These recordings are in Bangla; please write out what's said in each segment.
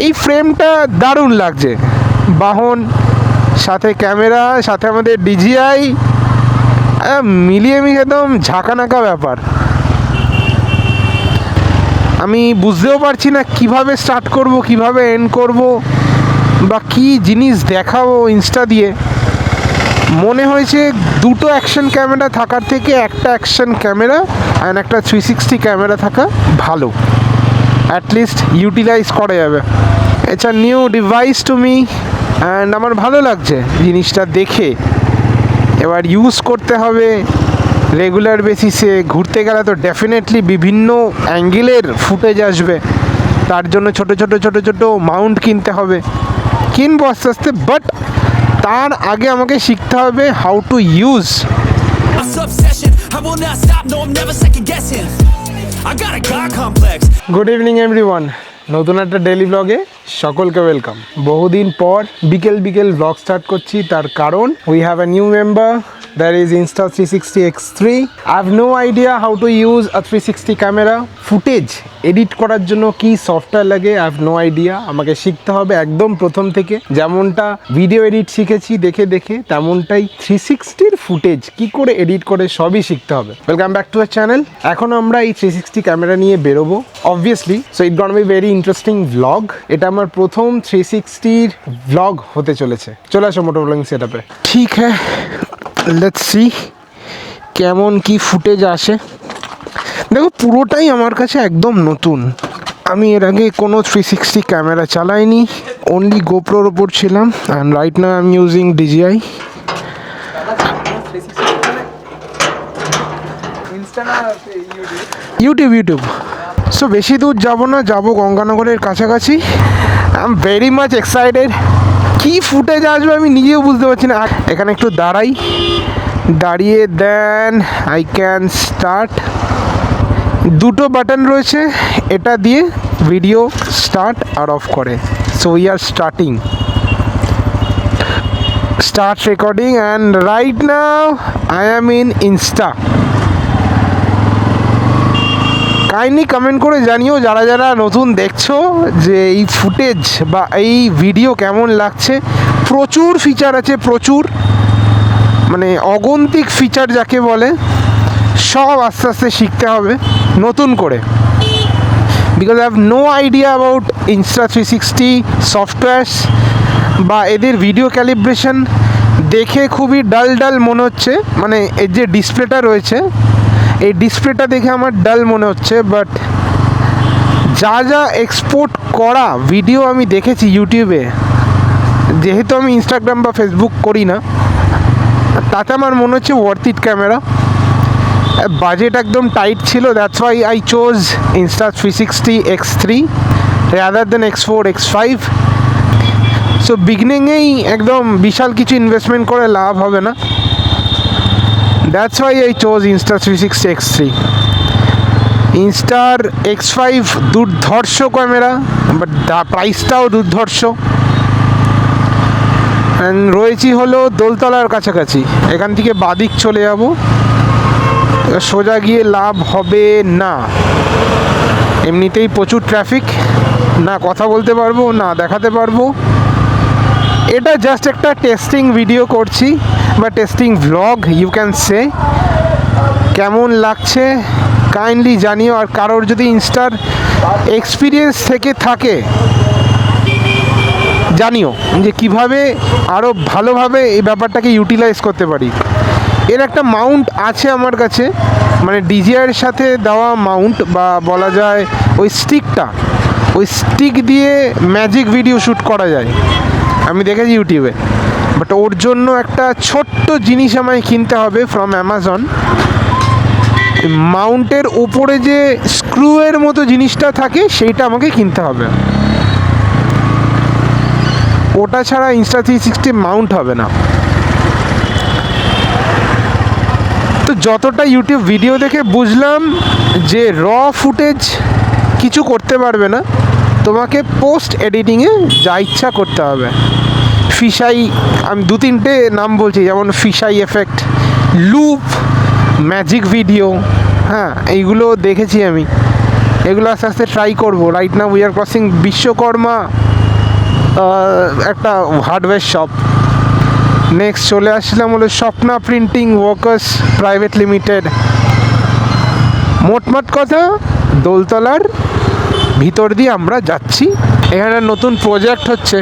এই ফ্রেমটা দারুণ লাগছে, বাহন সাথে ক্যামেরা সাথে আমাদের ডিজিআই মিলিয়ে একদম ঝাঁকানাকা ব্যাপার। আমি বুঝতেও পারছি না কিভাবে স্টার্ট করব, কিভাবে এন্ড করব, বা কী জিনিস দেখাবো ইনস্টা দিয়ে। মনে হয়েছে দুটো অ্যাকশন ক্যামেরা থাকার থেকে একটা অ্যাকশন ক্যামেরা অ্যান্ড একটা 360 ক্যামেরা থাকা ভালো, অ্যাটলিস্ট ইউটিলাইজ করা যাবে। It's a new device to me and আমার ভালো লাগছে জিনিসটা দেখে। এবার ইউজ করতে হবে রেগুলার বেসিসে। ঘুরতে গেলে তো ডেফিনেটলি বিভিন্ন অ্যাঙ্গেলের ফুটেজ আসবে, তার জন্য ছোট ছোট ছোট ছোট মাউন্ট কিনতে হবে, কিনবো আস্তে আস্তে। বাট তার আগে আমাকে শিখতে হবে how to use. Good evening everyone, নতুন একটা ডেইলি ব্লগে সকলকে ওয়েলকাম। বহুদিন পর বিকেল বিকেল ব্লগ স্টার্ট করছি, তার কারণ we have a new member, that is Insta360X3. I have no idea how to use a 360 camera. Footage edit করার জন্য কি সফটওয়্যার লাগে I have no idea. আমাকে শিখতে হবে একদম প্রথম থেকে। যেমনটা ভিডিও এডিট শিখেছি দেখে দেখে, তেমনটাই 360-র ফুটেজ কি করে এডিট করে সবই শিখতে হবে। Welcome back to our channel. এখন আমরা এই 360 ক্যামেরা নিয়ে বেরোবো obviously, so it gonna be very interesting vlog. এটা আমার প্রথম 360-র ভ্লগ হতে চলেছে। চলে আসো মোটো ব্লগিং সেটআপে। ঠিক হ্যাঁ, লেটস সি কেমন কি ফুটেজ আসে। দেখো পুরোটাই আমার কাছে একদম নতুন, আমি এর আগে কোনো 360 ক্যামেরা চালাইনি, অনলি গোপ্রোর ওপর ছিলাম। And right now I am using DJI। YouTube. So বেশি দূর যাবো না, যাবো গঙ্গানগরের কাছাকাছি। I am very much excited. কী ফুটেজ আসবে আমি নিজেও বুঝতে পারছি না। এখানে একটু দাঁড়িয়ে দেন আই ক্যান স্টার্ট। দুটো বাটন রয়েছে, এটা দিয়ে ভিডিও স্টার্ট আর অফ করে। So we are start recording and right now I am in Insta. Kindly comment করে জানিও যারা যারা নতুন দেখছো যে এই ফুটেজ বা এই ভিডিও কেমন লাগছে। প্রচুর ফিচার আছে, প্রচুর, মানে অগন্তিক ফিচার যাকে বলে, সব আস্তে আস্তে শিখতে হবে নতুন করে। Because I have no idea about Insta360 softwares বা এদের ভিডিও ক্যালিব্রেশন। দেখে খুবই ডাল মনে হচ্ছে, মানে এর যে ডিসপ্লেটা রয়েছে এই ডিসপ্লেটা দেখে আমার ডাল মনে হচ্ছে। বাট যা যা এক্সপোর্ট করা ভিডিও আমি দেখেছি ইউটিউবে, যেহেতু আমি ইনস্টাগ্রাম বা ফেসবুক করি না, তাতে আমার মনে হচ্ছে ওয়ার্থ ইট ক্যামেরা। বাজেট একদম টাইট ছিল, that's why I chose Insta360X3 rather than X4 X5। So বিগিনিংয়েই একদম বিশাল কিছু ইনভেস্টমেন্ট করে লাভ হবে না, that's why I chose Insta360X3। ইনস্টার X5 দুর্ধর্ষ ক্যামেরা, বাট প্রাইসটাও দুর্ধর্ষ। রয়েছি হলো দোলতলার কাছাকাছি, এখান থেকে বাদিক চলে যাব, সোজা গিয়ে লাভ হবে না। এমনিতেই প্রচুর ট্রাফিক, না কথা বলতে পারবো না দেখাতে পারবো। এটা জাস্ট একটা টেস্টিং ভিডিও করছি বা testing vlog you can say. কেমন লাগছে কাইন্ডলি জানিও। আর কারোর যদি ইনস্টার এক্সপিরিয়েন্স থেকে থাকে জানিও যে কিভাবে আরও ভালোভাবে এই ব্যাপারটাকে ইউটিলাইজ করতে পারি। এর একটা মাউন্ট আছে আমার কাছে, মানে ডিজিআইয়ের সাথে দেওয়া মাউন্ট, বা বলা যায় ওই স্টিক দিয়ে ম্যাজিক ভিডিও শ্যুট করা যায়, আমি দেখেছি ইউটিউবে। বাট ওর জন্য একটা ছোট্ট জিনিস আমায় কিনতে হবে ফ্রম অ্যামাজন। মাউন্টের উপরে যে স্ক্রুয়ের মতো জিনিসটা থাকে সেইটা আমাকে কিনতে হবে, ওটা ছাড়া Insta360 মাউন্ট হবে না। তো যতটা ইউটিউব ভিডিও দেখে বুঝলাম যে র ফুটেজ কিছু করতে পারবে না, তোমাকে পোস্ট এডিটিংয়ে যা ইচ্ছা করতে হবে। ফিশাই, আমি 2-3টে নাম বলছি, যেমন fisheye effect, loop, magic video, হ্যাঁ এইগুলো দেখেছি আমি, এগুলো আস্তে আস্তে ট্রাই করবো। Right now we are crossing Vishwakarma একটা হার্ডওয়্যার শপ। নেক্সট চলে আসলাম হলো Swapna printing workers private limited. মোটমাট কথা দোলতলার ভিতর দিয়ে আমরা যাচ্ছি। এখানে নতুন প্রজেক্ট হচ্ছে,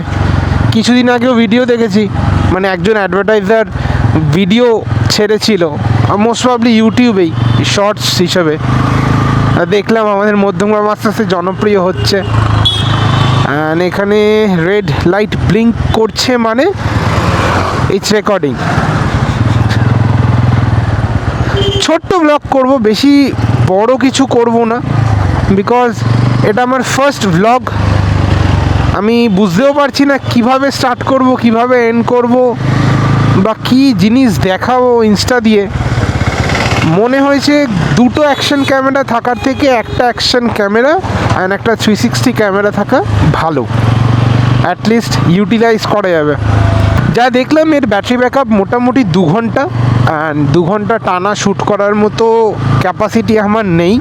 কিছুদিন আগেও ভিডিও দেখেছি, মানে একজন অ্যাডভার্টাইজার ভিডিও ছেড়েছিল মোস্ট প্রবলি ইউটিউবেই শর্টস হিসেবে। দেখলাম আমাদের মধ্যমগ্রাম আস্তে আস্তে জনপ্রিয় হচ্ছে। অ্যান্ড এখানে রেড লাইট ব্লিঙ্ক করছে মানে ইটস রেকর্ডিং। ছোট্ট ব্লগ করব, বেশি বড় কিছু করব না, বিকজ এটা আমার ফার্স্ট ব্লগ। আমি বুঝতেও পারছি না কিভাবে স্টার্ট করব, কিভাবে এন্ড করব, বা কী জিনিস দেখাবো ইনস্টা দিয়ে। মনে হয়েছে দুটো অ্যাকশন ক্যামেরা থাকার থেকে একটা অ্যাকশন ক্যামেরা অ্যান্ড একটা 360 ক্যামেরা থাকা ভালো, অ্যাটলিস্ট ইউটিলাইজ করা যাবে। যা দেখলাম এর ব্যাটারি ব্যাকআপ মোটামুটি 2 ঘন্টা, অ্যান্ড 2 ঘন্টা টানা শ্যুট করার মতো ক্যাপাসিটি আমার নেই।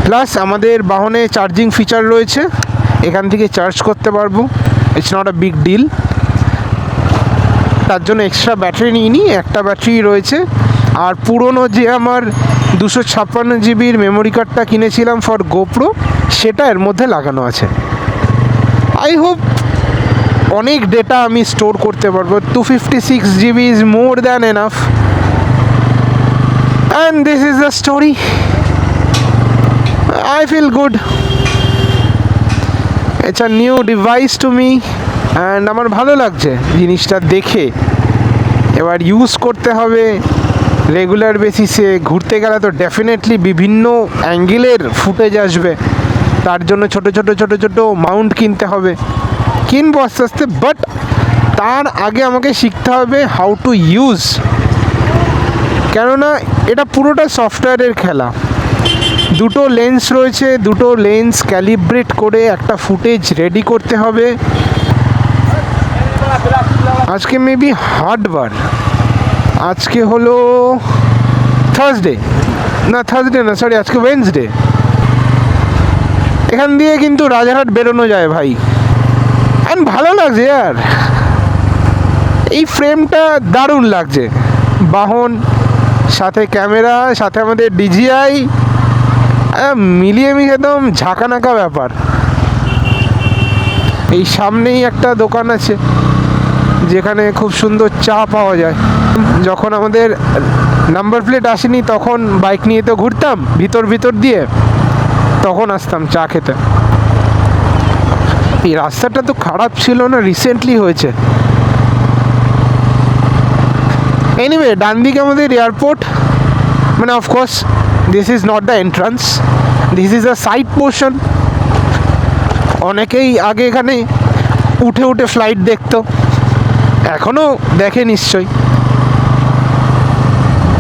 প্লাস আমাদের বাহনে চার্জিং ফিচার রয়েছে, এখান থেকে চার্জ করতে পারবো, it's not a big deal. তার জন্য এক্সট্রা ব্যাটারি নিইনি, একটা ব্যাটারি রয়েছে। আর পুরনো যে আমার 256 জিবির মেমোরি কার্ডটা কিনেছিলাম ফর গোপ্রো, সেটা এর মধ্যে লাগানো আছে। আই হোপ অনেক ডেটা আমি স্টোর করতে পারবো। 256 GB is more than enough. And this is the story. I feel good. It's a new device to me and আমার ভালো লাগছে জিনিসটা দেখে। এবার ইউজ করতে হবে রেগুলার বেসিসে। ঘুরতে গেলে তো ডেফিনেটলি বিভিন্ন অ্যাঙ্গেলের ফুটেজ আসবে, তার জন্য ছোট ছোট মাউন্ট কিনতে হবে, কিনবো আস্তে আস্তে। বাট তার আগে আমাকে শিখতে হবে হাউ টু ইউজ, কেননা এটা পুরোটা সফটওয়্যারের খেলা। দুটো লেন্স রয়েছে, দুটো লেন্স ক্যালিব্রেট করে একটা ফুটেজ রেডি করতে হবে। আজকে মেবি হাটবার, আজকে হলো থার্সডে না সরি, আজকে ওয়েডনেসডে। এখান দিয়ে কিন্তু রাজারহাট বেরোনো যায় ভাই, অ্যান্ড ভালো লাগছে আর এই ফ্রেমটা দারুণ লাগছে। বাহন সাথে ক্যামেরা সাথে আমাদের ডিজিআই মিলিয়ে একদম ঝাঁকানাকা ব্যাপার। এই সামনেই একটা দোকান আছে যেখানে খুব সুন্দর চা পাওয়া যায়। যখন আমাদের নাম্বার প্লেট আসেনি তখন বাইক নিয়ে তো ঘুরতাম ভিতর দিয়ে, তখন আসতাম চা খেতে। এই রাস্তাটা তো খারাপ ছিল না, রিসেন্টলি হয়েছে। এনিওয়ে, ডান দিকে আমাদের এয়ারপোর্ট, মানে of course this is not the entrance, this is a side portion. অনেকেই আগে এখানে উঠে ফ্লাইট দেখতো, এখনও দেখে নিশ্চয়ই।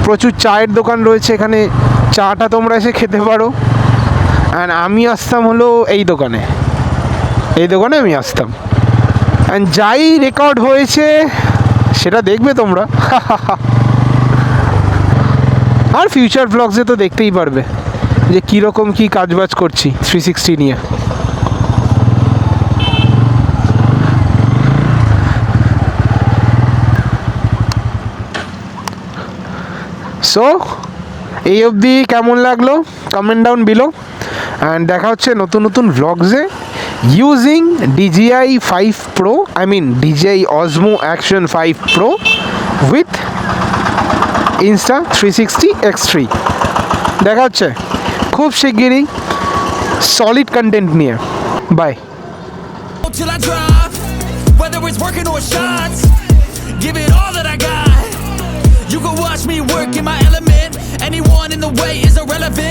প্রচুর চায়ের দোকান রয়েছে এখানে, চাটা তোমরা এসে খেতে পারো। অ্যান্ড আমি আসতাম হলো এই দোকানে আমি আসতাম। অ্যান্ড যাই রেকর্ড হয়েছে সেটা দেখবে তোমরা। আর ফিউচার ব্লগসে তো দেখতেই পারবে যে কীরকম কী কাজবাজ করছি 360 নিয়ে। সো এই অবধি কেমন লাগলো কমেন্ট ডাউন বিলো। অ্যান্ড দেখা হচ্ছে নতুন ব্লগসে using DJI 5 Pro, I mean DJI Osmo Action 5 Pro with Insta360 X3। দেখা হচ্ছে খুব শিগগিরই সলিড কন্টেন্ট নিয়ে। By. Till I drop, whether it's working or shots, give it all that I got. You can watch me work in my element. Anyone in the way is irrelevant.